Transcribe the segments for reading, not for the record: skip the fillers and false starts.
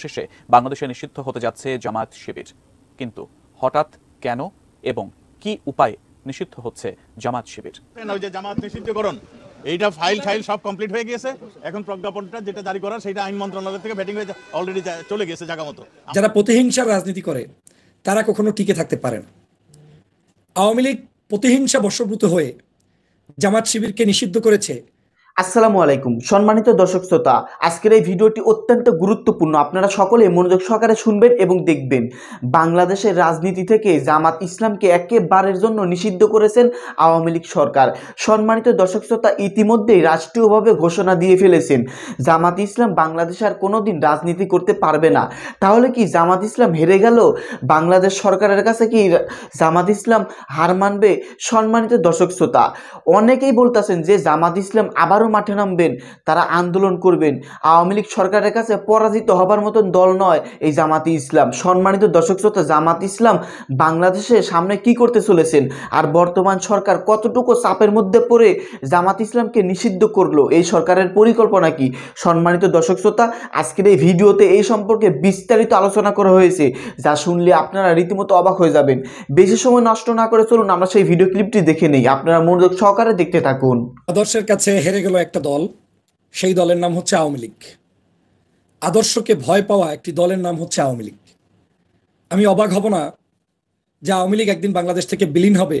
অবশেষে বাংলাদেশে নিষিদ্ধ হতে যাচ্ছে জামাত শিবির। কিন্তু হঠাৎ কেন এবং কি উপায়ে নিষিদ্ধ হচ্ছে জামাত শিবির? ওই যে জামাত নিষিদ্ধকরণ, এইটা ফাইল সব কমপ্লিট হয়ে গিয়েছে। এখন প্রজ্ঞাপনটা যেটা জারি করার সেটা আইন মন্ত্রণালয় থেকে ব্যাটিং হয়ে অলরেডি চলে গেছে জায়গা মতো। যারা প্রতিহিংসার রাজনীতি করে তারা কখনো টিকে থাকতে পারে না। আওয়ামী লীগ প্রতিহিংসা বশভূত হয়ে জামাত শিবিরকে নিষিদ্ধ করেছে। আসসালামু আলাইকুম সম্মানিত দর্শক শ্রোতা, আজকের এই ভিডিওটি অত্যন্ত গুরুত্বপূর্ণ। আপনারা সকলে মনোযোগ সহকারে শুনবেন এবং দেখবেন। বাংলাদেশের রাজনীতি থেকে জামাত ইসলামকে একেবারের জন্য নিষিদ্ধ করেছেন আওয়ামী লীগ সরকার। সম্মানিত দর্শক শ্রোতা, ইতিমধ্যেই রাষ্ট্রীয়ভাবে ঘোষণা দিয়ে ফেলেছেন জামাত ইসলাম বাংলাদেশে আর কোনোদিন রাজনীতি করতে পারবে না। তাহলে কি জামাত ইসলাম হেরে গেল? বাংলাদেশ সরকারের কাছে কি জামাত ইসলাম হার মানবে? সম্মানিত দর্শক শ্রোতা, অনেকেই বলতেছেন যে জামাত ইসলাম আবারও মাঠে নামবেন, তারা আন্দোলন করবেন। আওয়ামী লীগ সরকারের কাছে পরাজিত হবার মতন দল নয় এই জামাতি ইসলাম। সম্মানিত দর্শক শ্রোতা, জামাত ইসলাম বাংলাদেশের সামনে কি করতে চলেছেন আর বর্তমান সরকার কতটুকু চাপের মধ্যে পড়ে জামাত ইসলামকে নিষিদ্ধ করলো, এই সরকারের পরিকল্পনা কি? সম্মানিত দর্শক শ্রোতা, আজকের এই ভিডিওতে এই সম্পর্কে বিস্তারিত আলোচনা করা হয়েছে, যা শুনলে আপনারা রীতিমতো অবাক হয়ে যাবেন। বেশি সময় নষ্ট না করে চলুন আমরা সেই ভিডিও ক্লিপটি দেখে নেই। আপনারা মনোযোগ সহকারে দেখতে থাকুন। আদর্শের কাছে হেরে গেল একটা দল, সেই দলের নাম হচ্ছে আওয়ামী লীগ। আদর্শকে ভয় পাওয়া একটি দলের নাম হচ্ছে আওয়ামী লীগ। আমি অবাক হব না যে আওয়ামী লীগ একদিন বাংলাদেশ থেকে বিলীন হবে।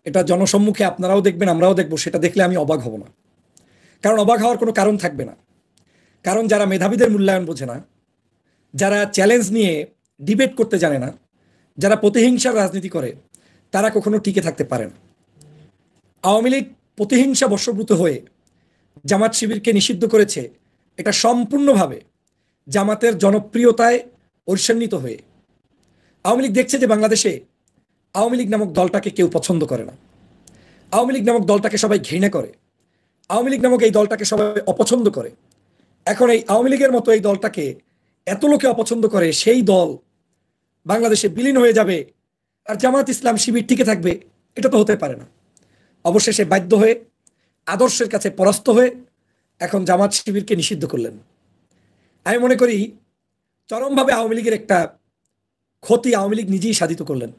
এটা জনসম্মুখে আপনারাও দেখবেন, আমরাও দেখব। সেটা দেখলে আমি অবাক হব না, কারণ অবাক হওয়ার কোনো কারণ থাকবে না। কারণ যারা মেধাবীদের মূল্যায়ন বোঝে না, যারা চ্যালেঞ্জ নিয়ে ডিবেট করতে জানে না, যারা প্রতিহিংসার রাজনীতি করে, তারা কখনো টিকে থাকতে পারে না। আওয়ামী লীগ প্রতিহিংসা বশভূত হয়ে জামাত শিবিরকে নিষিদ্ধ করেছে, এটা সম্পূর্ণভাবে জামাতের জনপ্রিয়তায় ঈর্ষান্বিত হয়ে। আওয়ামী লীগ দেখছে যে বাংলাদেশে আওয়ামী লীগ নামক দলটাকে কেউ পছন্দ করে না। আওয়ামী লীগ নামক দলটাকে সবাই ঘৃণা করে। আওয়ামী লীগ নামক এই দলটাকে সবাই অপছন্দ করে। এখন এই আওয়ামী লীগের মতো এই দলটাকে এত লোকে অপছন্দ করে, সেই দল বাংলাদেশে বিলীন হয়ে যাবে আর জামাত ইসলাম শিবির টিকে থাকবে, এটা তো হতে পারে না। অবশেষে বাধ্য হয়ে, আদর্শের কাছে পরাস্ত হয়ে এখন জামাত শিবিরকে নিষিদ্ধ করলেন। আমি মনে করি চরমভাবে আওয়ামী লীগের একটা ক্ষতি আওয়ামী লীগ নিজেই সাধিত করলেন।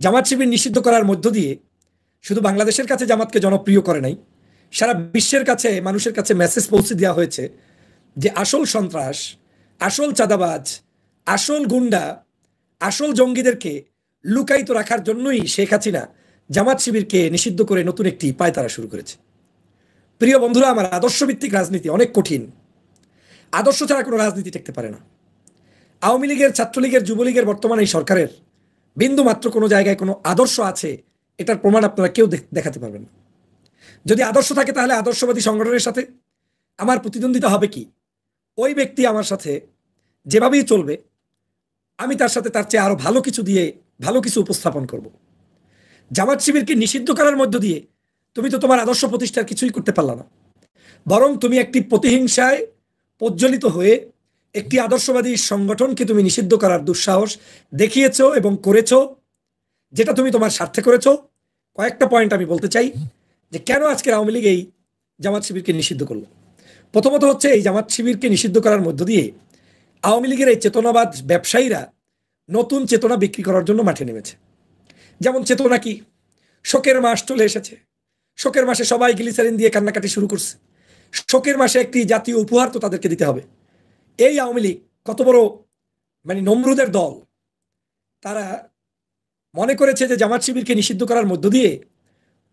জামাত শিবির নিষিদ্ধ করার মধ্য দিয়ে শুধু বাংলাদেশের কাছে জামাতকে জনপ্রিয় করে নাই, সারা বিশ্বের কাছে, মানুষের কাছে মেসেজ পৌঁছে দেওয়া হয়েছে যে আসল সন্ত্রাস, আসল চাঁদাবাজ, আসল গুন্ডা, আসল জঙ্গিদেরকে লুকায়িত রাখার জন্যই শেখ হাসিনা জামাত শিবিরকে নিষিদ্ধ করে নতুন একটি পায়তারা শুরু করেছে। প্রিয় বন্ধুরা আমার, আদর্শভিত্তিক রাজনীতি অনেক কঠিন। আদর্শ ছাড়া কোনো রাজনীতি টিকতে পারে না। আওয়ামী লীগের, ছাত্রলীগের, যুবলীগের, বর্তমানে এই সরকারের বিন্দু মাত্র কোনো জায়গায় কোনো আদর্শ আছে, এটার প্রমাণ আপনারা কেউ দেখাতে পারবেন না। যদি আদর্শ থাকে তাহলে আদর্শবাদী সংগঠনের সাথে আমার প্রতিদ্বন্দ্বিতা হবে কি? ওই ব্যক্তি আমার সাথে যেভাবেই চলবে, আমি তার সাথে তার চেয়ে আরো ভালো কিছু দিয়ে ভালো কিছু উপস্থাপন করব। জামাত শিবিরকে নিষিদ্ধ করার মধ্য দিয়ে তুমি তো তোমার আদর্শ প্রতিষ্ঠার কিছুই করতে পারলা না, বরং তুমি একটি প্রতিহিংসায় প্রজ্বলিত হয়ে একটি আদর্শবাদী সংগঠনকে তুমি নিষিদ্ধ করার দুঃসাহস দেখিয়েছো এবং করেছো, যেটা তুমি তোমার স্বার্থে করেছো। কয়েকটা পয়েন্ট আমি বলতে চাই যে কেন আজকের আওয়ামী লীগ এই জামাত শিবিরকে নিষিদ্ধ করলো। প্রথমত হচ্ছে, এই জামাত শিবিরকে নিষিদ্ধ করার মধ্য দিয়ে আওয়ামী লীগের এই চেতনাবাদ ব্যবসায়ীরা নতুন চেতনা বিক্রি করার জন্য মাঠে নেমেছে। যেমন চেতনা কি? শোকের মাস চলে এসেছে, শোকের মাসে সবাই গ্লিসারিন দিয়ে কান্নাকাটি শুরু করছে। শোকের মাসে একটি জাতীয় উপহার তো তাদেরকে দিতে হবে। এই আওয়ামী লীগ কত বড় নমরুদের দল, তারা মনে করেছে যে জামাত শিবিরকে নিষিদ্ধ করার মধ্য দিয়ে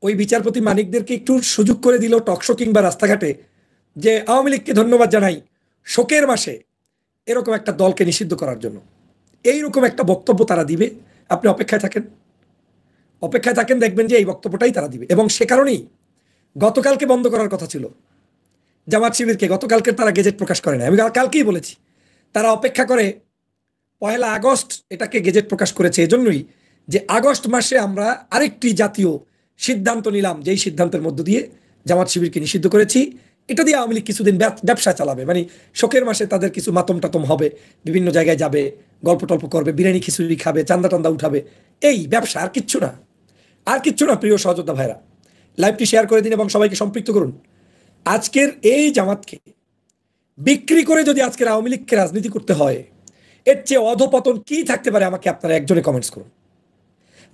ওই বিচারপতি মানিকদেরকে একটু সুযোগ করে দিল টকশো কিংবা রাস্তাঘাটে যে আওয়ামী লীগকে ধন্যবাদ জানাই শোকের মাসে এরকম একটা দলকে নিষিদ্ধ করার জন্য। এইরকম একটা বক্তব্য তারা দিবে, আপনি অপেক্ষায় থাকেন, দেখবেন যে এই বক্তব্যটাই তারা দিবে। এবং সে কারণেই গতকালকে বন্ধ করার কথা ছিল জামাত শিবিরকে। গতকালকে তারা গেজেট প্রকাশ করে না। আমি কালকেই বলেছি, তারা অপেক্ষা করে 1 আগস্ট এটাকে গেজেট প্রকাশ করেছে এজন্যই যে আগস্ট মাসে আমরা আরেকটি জাতীয় সিদ্ধান্ত নিলাম, যেই সিদ্ধান্তের মধ্য দিয়ে জামাত শিবিরকে নিষিদ্ধ করেছি। এটা দিয়ে আওয়ামী লীগ কিছুদিন ব্যবসা চালাবে, শোকের মাসে তাদের কিছু মাতম টাতম হবে, বিভিন্ন জায়গায় যাবে, গল্প টল্প করবে, বিরিয়ানি খিচুড়ি খাবে, চান্দা টান্দা উঠাবে, এই ব্যবসা, আর কিচ্ছু না, আর কিচ্ছু না। প্রিয় সহযোদ্ধা ভাইরা, লাইভটি শেয়ার করে দিন এবং সবাইকে সম্পৃক্ত করুন। আজকের এই জামাতকে বিক্রি করে যদি আজকের আওয়ামী লীগকে রাজনীতি করতে হয়, এর চেয়ে অধপতন কি থাকতে পারে? আমাকে আপনারা একজনে কমেন্টস করুন।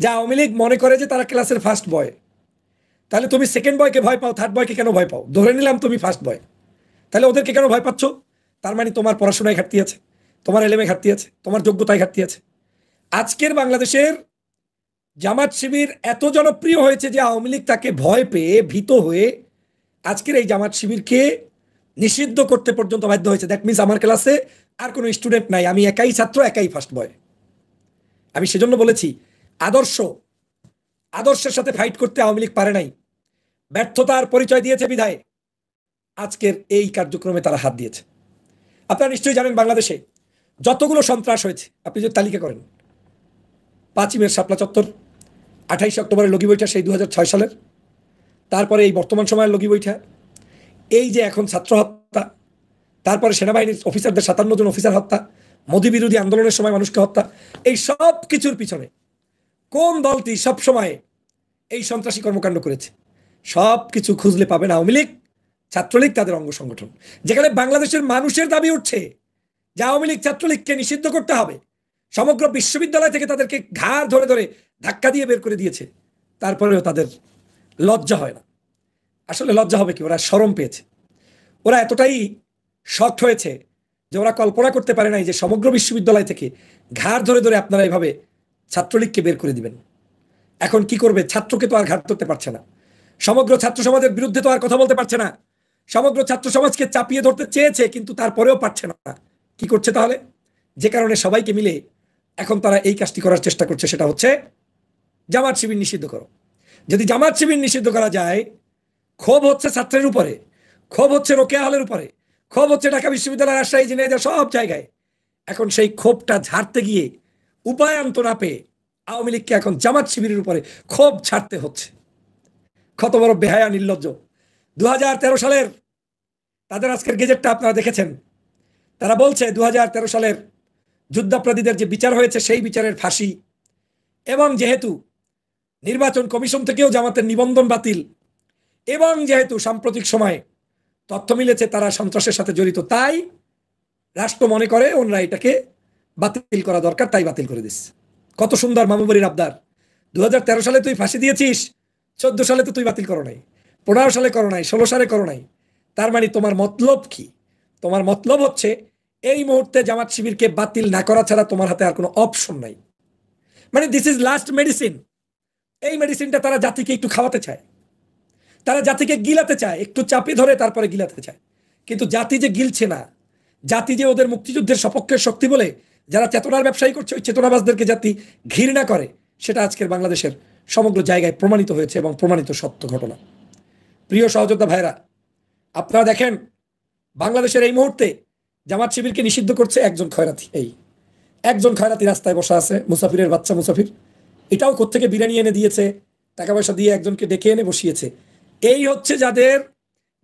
যা আওয়ামী লীগ মনে করে যে তারা ক্লাসের ফার্স্ট বয়, তাহলে তুমি সেকেন্ড বয়কে ভয় পাও, থার্ড বয়কে কেন ভয় পাও? ধরে নিলাম তুমি ফার্স্ট বয়, তাহলে ওদেরকে কেন ভয় পাচ্ছ? তার মানে তোমার পড়াশোনায় ঘাটতি আছে, তোমার এলেমে ঘাটতি আছে, তোমার যোগ্যতায় ঘাটতি আছে। আজকের বাংলাদেশের জামাত শিবির এত জনপ্রিয় হয়েছে যে আওয়ামী লীগ তাকে ভয় পেয়ে ভীত হয়ে আজকের এই জামাত শিবিরকে নিষিদ্ধ করতে পর্যন্ত বাধ্য হয়েছে। দ্যাট মিনস আমার ক্লাসে আর কোনো স্টুডেন্ট নাই, আমি একাই ছাত্র, একাই ফার্স্ট বয়। আমি সেজন্য বলেছি আদর্শের সাথে ফাইট করতে আওয়ামী লীগ পারে নাই, ব্যর্থতার পরিচয় দিয়েছে বিধায় আজকের এই কার্যক্রমে তারা হাত দিয়েছে। আপনারা নিশ্চয়ই জানেন বাংলাদেশে যতগুলো সন্ত্রাস হয়েছে, আপনি যদি তালিকা করেন, 5ই মে শাপলা চত্বর, 28 অক্টোবরের লগি বৈঠা সেই 2006 সালের, তারপরে এই বর্তমান সময়ের লগি বৈঠা, এই যে এখন ছাত্র হত্যা, তারপরে সেনাবাহিনীর অফিসারদের 57 জন অফিসার হত্যা, মোদী বিরোধী আন্দোলনের সময় মানুষকে হত্যা, এই সব কিছুর পিছনে কোন দলটি সব সময় এই সন্ত্রাসী কর্মকাণ্ড করেছে? সব কিছু খুঁজলে পাবেন আওয়ামী লীগ, ছাত্রলীগ, তাদের অঙ্গ সংগঠন। যেখানে বাংলাদেশের মানুষের দাবি উঠছে যে আওয়ামী লীগ ছাত্রলীগকে নিষিদ্ধ করতে হবে, সমগ্র বিশ্ববিদ্যালয় থেকে তাদেরকে ঘাড় ধরে ধরে ধাক্কা দিয়ে বের করে দিয়েছে, তারপরেও তাদের লজ্জা হয় না। আসলে লজ্জা হবে কি? ওরা শরম পেয়েছে। ওরা এতটাই শকড হয়েছে যে ওরা কল্পনা করতে পারে নাই যে সমগ্র বিশ্ববিদ্যালয় থেকে ঘাড় ধরে ধরে আপনারা এভাবে ছাত্রলীগকে বের করে দিবেন। এখন কি করবে? ছাত্রকে তো আর ঘাড় ধরতে পারছে না, সমগ্র ছাত্র সমাজের বিরুদ্ধে তো আর কথা বলতে পারছে না, সমগ্র ছাত্র সমাজকে চাপিয়ে ধরতে চেয়েছে কিন্তু তারপরেও পারছে না। কি করছে তাহলে? যে কারণে সবাইকে মিলে এখন তারা এই কাজটি করার চেষ্টা করছে, সেটা হচ্ছে জামাত শিবির নিষিদ্ধ করো। যদি জামাত শিবির নিষিদ্ধ করা যায়, ক্ষোভ হচ্ছে ছাত্রের উপরে, ক্ষোভ হচ্ছে রোকেয়া হলের উপরে, ক্ষোভ হচ্ছে ঢাকা বিশ্ববিদ্যালয়, রাজশাহী, ঝিনাইদহ, সব জায়গায়। এখন সেই ক্ষোভটা ঝাড়তে গিয়ে উপায়ান্ত না পেয়ে আওয়ামী লীগকে এখন জামাত শিবিরের উপরে ক্ষোভ ছাড়তে হচ্ছে। কত বড় বেহায়া, নির্লজ্জ! 2013 সালের তাদের আজকের গেজেটটা আপনারা দেখেছেন। তারা বলছে 2013 সালের যুদ্ধাপরাধীদের যে বিচার হয়েছে সেই বিচারের ফাঁসি, এবং যেহেতু নির্বাচন কমিশন থেকেও জামাতের নিবন্ধন বাতিল, এবং যেহেতু সাম্প্রতিক সময়ে তথ্য মিলেছে তারা সন্ত্রাসের সাথে জড়িত, তাই রাষ্ট্র মনে করে ওনারা এটাকে বাতিল করা দরকার, তাই বাতিল করে দিচ্ছে। কত সুন্দর মামুবাড়ির আবদার! 2013 সালে তুই ফাঁসি দিয়েছিস, 14 সালে তো তুই বাতিল করো নাই, 15 সালে করো নাই, 16 সালে করো নাই। তার মানে তোমার মতলব কি? তোমার মতলব হচ্ছে এই মুহূর্তে জামাত শিবিরকে বাতিল না করা ছাড়া তোমার হাতে আর কোনো অপশন নাই। মানে দিস ইজ লাস্ট মেডিসিন। এই মেডিসিনটা তারা জাতিকে একটু খাওয়াতে চায়, তারা জাতিকে গিলাতে চায়, একটু চাপে ধরে তারপরে গিলাতে চায়। কিন্তু জাতি যে গিলছে না, জাতি যে ওদের মুক্তিযুদ্ধের সপক্ষের শক্তি বলে যারা চেতনার ব্যবসায়ী করছে, ওই চেতনাবাজদেরকে জাতি ঘৃণা করে, সেটা আজকের বাংলাদেশের সমগ্র জায়গায় প্রমাণিত হয়েছে এবং প্রমাণিত সত্য ঘটনা। প্রিয় সহযোদ্ধা ভাইরা, আপনারা দেখেন বাংলাদেশের এই মুহূর্তে জামাত শিবিরকে নিষিদ্ধ করছে একজন খয়রাতি। এই একজন খয়রাতি রাস্তায় বসা আছে, মুসাফিরের বাচ্চা মুসাফির। এটাও কোত্থেকে বিরিয়ানি এনে দিয়েছে, টাকা পয়সা দিয়ে একজনকে ডেকে এনে বসিয়েছে। এই হচ্ছে যাদের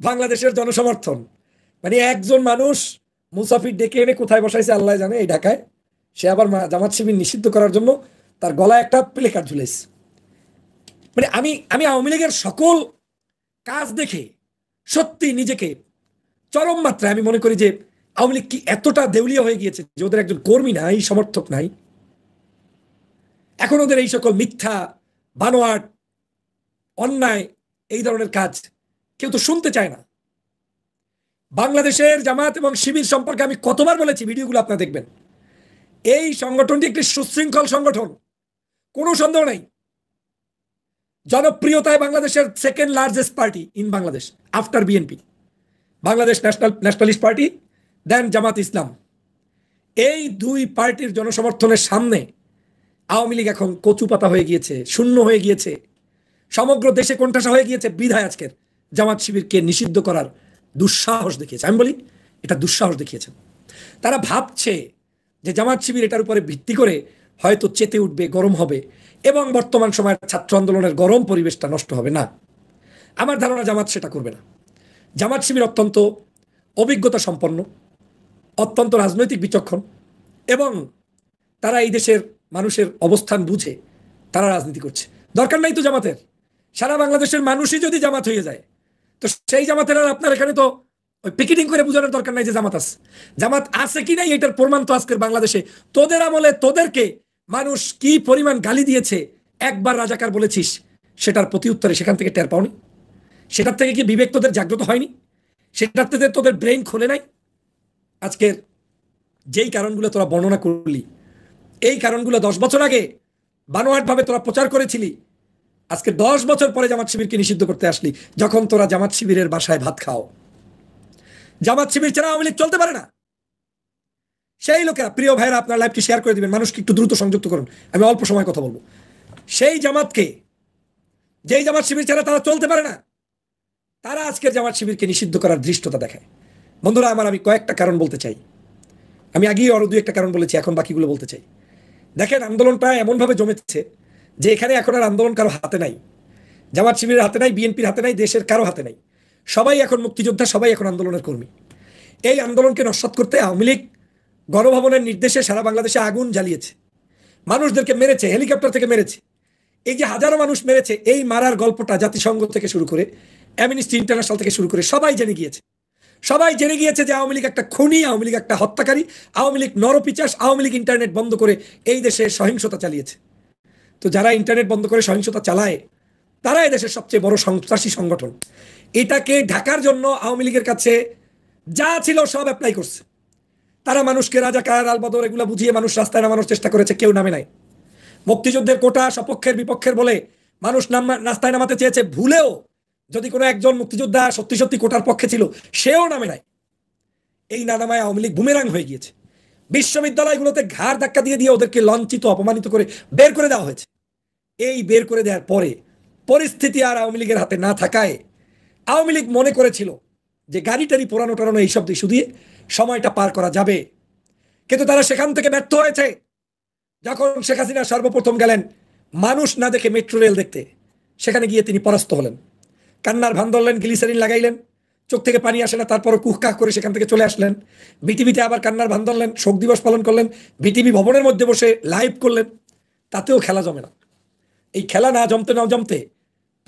বাংলাদেশের জনসমর্থন। মানে একজন মানুষ মুসাফির ডেকে এনে কোথায় বসাইছে আল্লাহ জানে, এই ঢাকায়। সে আবার জামাত শিবির নিষিদ্ধ করার জন্য তার গলায় একটা প্লে কার্ড ঝুলেছে। মানে আমি আওয়ামী লীগের সকল কাজ দেখে সত্যি নিজেকে চরম মাত্রায় আমি মনে করি যে আওয়ামী লীগ কি এতটা দেউলিয়া হয়ে গিয়েছে যে ওদের একজন কর্মী নাই, সমর্থক নাই। এখন ওদের এই সকল মিথ্যা, বানোয়াট, অন্যায়, এই ধরনের কাজ কেউ তো শুনতে চায় না। বাংলাদেশের জামাত এবং শিবির সম্পর্কে আমি কতবার বলেছি, ভিডিওগুলো আপনারা দেখবেন। এই সংগঠনটি একটি সুশৃঙ্খল সংগঠন, কোনো সন্দেহ নাই। জনপ্রিয়তায় বাংলাদেশের second largest party in Bangladesh after BNP, Bangladesh Nationalist Party, then Jamaat Islam. এই দুই পার্টির জনসমর্থনের সামনে আওয়ামী লীগ এখন কচু পাতা হয়ে গিয়েছে, শূন্য হয়ে গিয়েছে, সমগ্র দেশে কোণঠাসা হয়ে গিয়েছে। বিধায় আজকের জামাত শিবিরকে নিষিদ্ধ করার দুঃসাহস দেখিয়েছে। আমি বলি এটা দুঃসাহস দেখিয়েছেন। তারা ভাবছে যে জামাত শিবির এটার উপরে ভিত্তি করে হয়তো চেতে উঠবে, গরম হবে, এবং বর্তমান সময়ের ছাত্র আন্দোলনের গরম পরিবেশটা নষ্ট হবে না। আমার ধারণা জামাত সেটা করবে না। জামাত শিবির অত্যন্ত অভিজ্ঞতা সম্পন্ন, অত্যন্ত রাজনৈতিক বিচক্ষণ, এবং তারা এই দেশের মানুষের অবস্থান বুঝে তারা রাজনীতি করছে। দরকার নাই তো জামাতের। সারা বাংলাদেশের মানুষই যদি জামাত হয়ে যায়, তো সেই জামাতের আর আপনার এখানে তো ওই পিকেটিং করে বোঝানোর দরকার নাই যে জামাত আছে। জামাত আছে কি নাই এটার প্রমাণ তো আজকের বাংলাদেশে। তোদের আমলে তোদেরকে মানুষ কি পরিমাণ গালি দিয়েছে, একবার রাজাকার বলেছিস, সেটার প্রতি উত্তরে সেখান থেকে টের পাওনি? সেটার থেকে কি বিবেক তোদের জাগ্রত হয়নি? সেটার থেকে তোদের ব্রেইন খোলে নাই? আজকের যেই কারণগুলো তোরা বর্ণনা করলি, এই কারণগুলো 10 বছর আগে বানোয়াটভাবে তোরা প্রচার করেছিলি, আজকে 10 বছর পরে জামাত শিবিরকে নিষিদ্ধ করতে আসলি, যখন তোরা জামাত শিবিরের বাসায় ভাত খাও। জামাত শিবির ছাড়া আওয়ামী লীগ চলতে পারে না। সেই লোকেরা, প্রিয় ভাইরা, আপনার লাইভটি শেয়ার করে দিবেন, মানুষকে একটু দ্রুত সংযুক্ত করুন, আমি অল্প সময় কথা বলবো। সেই জামাতকে, যেই জামাত শিবির ছাড়া তারা চলতে পারে না, তারা আজকের জামাত শিবিরকে নিষিদ্ধ করার ধৃষ্টতা দেখায়। বন্ধুরা আমার, আমি কয়েকটা কারণ বলতে চাই। আমি আগেই আরো 2-1টা কারণ বলেছি, এখন বাকিগুলো বলতে চাই। দেখেন, আন্দোলনটা এমনভাবে জমেছে যে এখানে এখন আর আন্দোলন কারো হাতে নাই। জামাত শিবিরের হাতে নাই, বিএনপির হাতে নাই, দেশের কারো হাতে নাই। সবাই এখন মুক্তিযোদ্ধা, সবাই এখন আন্দোলনের কর্মী। এই আন্দোলনকে নস্যাৎ করতে আওয়ামী লীগ গণভবনের নির্দেশে সারা বাংলাদেশে আগুন জ্বালিয়েছে, মানুষদেরকে মেরেছে, হেলিকপ্টার থেকে মেরেছে। এই যে হাজারো মানুষ মেরেছে, এই মারার গল্পটা জাতিসংঘ থেকে শুরু করে অ্যামনিস্টি ইন্টারন্যাশনাল থেকে শুরু করে সবাই জেনে গিয়েছে। সবাই জেনে গিয়েছে যে আওয়ামী লীগ একটা খুনি, আওয়ামী লীগ একটা হত্যাকারী, আওয়ামী লীগ নরপিচাস, আওয়ামী লীগ ইন্টারনেট বন্ধ করে এই দেশে সহিংসতা চালিয়েছে। তো যারা ইন্টারনেট বন্ধ করে সহিংসতা চালায়, তারা এই দেশের সবচেয়ে বড় সন্ত্রাসী সংগঠন। এটাকে ঢাকার জন্য আওয়ামী লীগের কাছে যা ছিল সব অ্যাপ্লাই করছে। তারা মানুষকে রাজাকার, আলবদর এগুলো বুঝিয়ে মানুষ রাস্তায় নামানোর চেষ্টা করেছে, কেউ নামে নাই। মুক্তিযুদ্ধের কোটা সপক্ষের বিপক্ষের বলে মানুষ রাস্তায় নামাতে চেয়েছে, ভুলেও যদি কোনো একজন মুক্তিযোদ্ধা সত্যি সত্যি কোটার পক্ষে ছিল, সেও নামে নাই। এই না নামায় আওয়ামী লীগ বুমেরাং হয়ে গিয়েছে। বিশ্ববিদ্যালয়গুলোতে ঘাড় ধাক্কা দিয়ে দিয়ে ওদেরকে লঞ্চিত, অপমানিত করে বের করে দেওয়া হয়েছে। এই বের করে দেওয়ার পরে পরিস্থিতি আর আওয়ামী লীগের হাতে না থাকায় আওয়ামী লীগ মনে করেছিল যে গাড়ি টাড়ি পোড়ানো টাড়ানো এইসব ইস্যু দিয়ে সময়টা পার করা যাবে। কিন্তু তারা সেখান থেকে ব্যর্থ হয়েছে। যখন শেখ হাসিনা সর্বপ্রথম গেলেন মানুষ না দেখে মেট্রো রেল দেখতে, সেখানে গিয়ে তিনি পরাস্ত হলেন। কান্নার ভান ধরলেন, গ্লিসারিন লাগাইলেন, চোখ থেকে পানি আসে না, তারপরও কুহকাহ করে সেখান থেকে চলে আসলেন। বিটিভিতে আবার কান্নার ভান ধরলেন, শোক দিবস পালন করলেন, বিটিভি ভবনের মধ্যে বসে লাইভ করলেন। তাতেও খেলা জমে না। এই খেলা না জমতে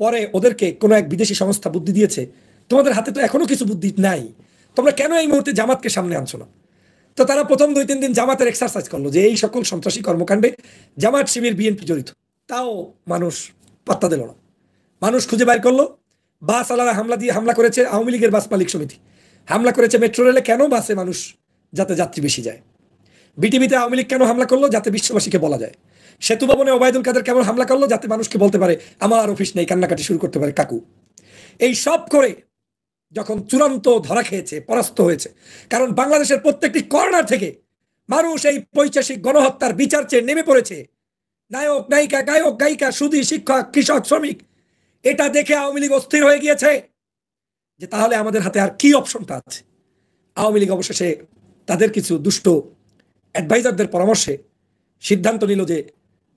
পরে ওদেরকে কোনো এক বিদেশি সংস্থা বুদ্ধি দিয়েছে, তোমাদের হাতে তো এখনো কিছু বুদ্ধি নাই, তোমরা কেন এই মুহূর্তে জামাতকে সামনে আনছো না? তো তারা প্রথম 2-3 দিন জামাতের এক্সারসাইজ করলো যে এই সকল সন্ত্রাসী কর্মকাণ্ডে জামাত শিবির বিএনপি জড়িত। তাও মানুষ পাত্তা দিল না। মানুষ খুঁজে বাইর করলো, বাস আলারা হামলা করেছে আওয়ামী লীগের বাস মালিক সমিতি, হামলা করেছে মেট্রো রেলে। কেন? বাসে মানুষ যাতে যাত্রী বেশি যায়। বিটিভিতে আওয়ামী লীগ কেন হামলা করলো? যাতে বিশ্ববাসীকে বলা যায়। সেতু ভবনে ওবায়দুল কাদের কেমন হামলা করলো? যাতে মানুষকে বলতে পারে আমার অফিস নেই, কান্নাকাটি শুরু করতে পারে কাকু। এই সব করে যখন চূড়ান্ত ধরা খেয়েছে, পরাস্ত হয়েছে, কারণ বাংলাদেশের প্রত্যেকটি কর্নার থেকে মানুষ এই পৈশাচিক গণহত্যার বিচার চেয়ে নেমে পড়েছে। নায়ক নায়িকা, গায়ক গায়িকা, সুধী, শিক্ষক, কৃষক, শ্রমিক, এটা দেখে আওয়ামী লীগ অস্থির হয়ে গিয়েছে যে তাহলে আমাদের হাতে আর কি অপশনটা আছে। আওয়ামী লীগ অবশেষে তাদের কিছু দুষ্ট অ্যাডভাইজারদের পরামর্শে সিদ্ধান্ত নিল যে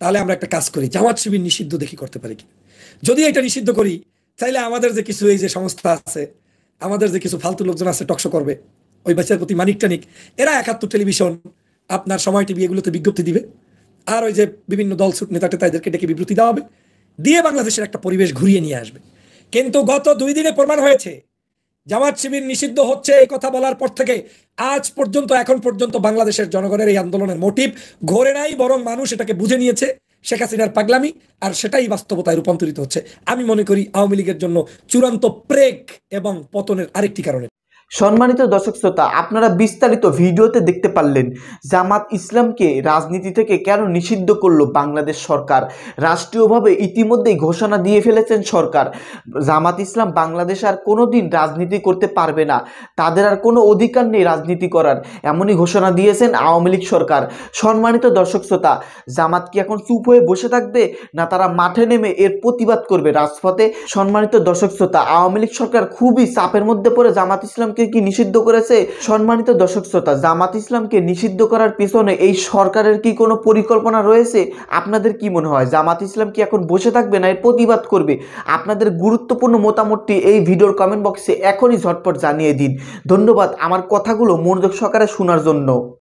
তাহলে আমরা একটা কাজ করি, জামাত শিবির নিষিদ্ধ দেখি করতে পারি কি। যদি এটা নিষিদ্ধ করি, তাইলে আমাদের যে কিছু এই যে সংস্থা আছে, আমাদের যে কিছু ফালতু লোকজন আছে টকশো করবে, ওই বাচ্চার প্রতি মানিক টানিক, এরা 71 টেলিভিশন, আপনার সময় টিভি, এগুলোতে বিজ্ঞপ্তি দিবে। আর ওই যে বিভিন্ন দল ছুট নেতা টেতাদেরকে ডেকে বিবৃতি দেওয়া হবে, দিয়ে বাংলাদেশের একটা পরিবেশ ঘুরিয়ে নিয়ে আসবে। কিন্তু গত 2 দিনে প্রমাণ হয়েছে জামাত শিবির নিষিদ্ধ হচ্ছে এই কথা বলার পর থেকে আজ পর্যন্ত, এখন পর্যন্ত বাংলাদেশের জনগণের এই আন্দোলনের মোটিভ ঘোরে নাই, বরং মানুষ এটাকে বুঝে নিয়েছে শেখ হাসিনার পাগলামি, আর সেটাই বাস্তবতায় রূপান্তরিত হচ্ছে। আমি মনে করি আওয়ামী লীগের জন্য চূড়ান্ত ব্রেক এবং পতনের আরেকটি কারণে। সম্মানিত দর্শক শ্রোতা, আপনারা বিস্তারিত ভিডিওতে দেখতে পারলেন জামাত ইসলামকে রাজনীতি থেকে কেন নিষিদ্ধ করলো বাংলাদেশ সরকার। রাষ্ট্রীয়ভাবে ইতিমধ্যেই ঘোষণা দিয়ে ফেলেছেন সরকার, জামাত ইসলাম বাংলাদেশ আর কোনোদিন রাজনীতি করতে পারবে না, তাদের আর কোনো অধিকার নেই রাজনীতি করার, এমনই ঘোষণা দিয়েছেন আওয়ামী লীগ সরকার। সম্মানিত দর্শক শ্রোতা, জামাত কি এখন চুপ হয়ে বসে থাকবে, না তারা মাঠে নেমে এর প্রতিবাদ করবে রাজপথে? সম্মানিত দর্শক শ্রোতা, আওয়ামী লীগ সরকার খুবই চাপের মধ্যে পড়ে জামাত ইসলাম কি নিষিদ্ধ করেছে। সম্মানিত দর্শক শ্রোতা, জামাত ইসলামকে নিষিদ্ধ করার পিছনে এই সরকারের কি কোনো পরিকল্পনা রয়েছে? আপনাদের কি মনে হয়, জামাত ইসলাম কি এখন বসে থাকবে না এর প্রতিবাদ করবে? আপনাদের গুরুত্বপূর্ণ মতামতটি এই ভিডিওর কমেন্ট বক্সে এখনই ঝটপট জানিয়ে দিন। ধন্যবাদ আমার কথাগুলো মনোযোগ সহকারে শোনার জন্য।